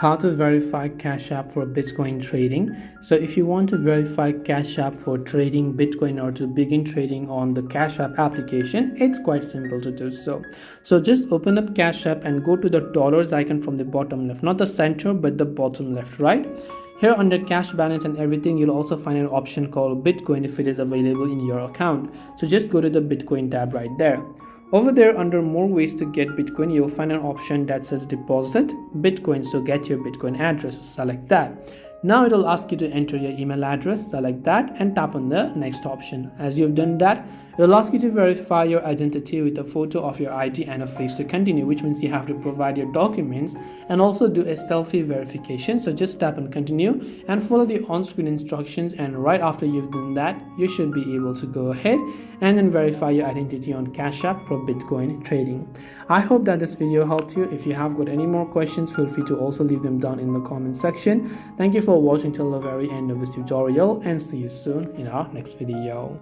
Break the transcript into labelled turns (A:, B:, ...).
A: how to verify Cash App for Bitcoin trading. So if you want to verify Cash App for trading Bitcoin or to begin trading on the Cash App application, it's quite simple to do so. So just open up Cash App and go to the dollars icon from the bottom left, not the center but the bottom left, right? Here under cash balance and everything, you'll also find an option called Bitcoin if it is available in your account. So just go to the Bitcoin tab right there. Over there under more ways to get Bitcoin, you'll find an option that says deposit Bitcoin. So get your Bitcoin address, select that. Now it'll ask you to enter your email address, select that and tap on the next option. As you've done that, it'll ask you to verify your identity with a photo of your ID and a face to continue, which means you have to provide your documents and also do a selfie verification. So just tap on continue and follow the on-screen instructions, and right after you've done that, you should be able to go ahead and then verify your identity on Cash App for Bitcoin trading. I hope that this video helped you. If you have got any more questions, feel free to also leave them down in the comment section. Thank you for watching till the very end of this tutorial, and see you soon in our next video.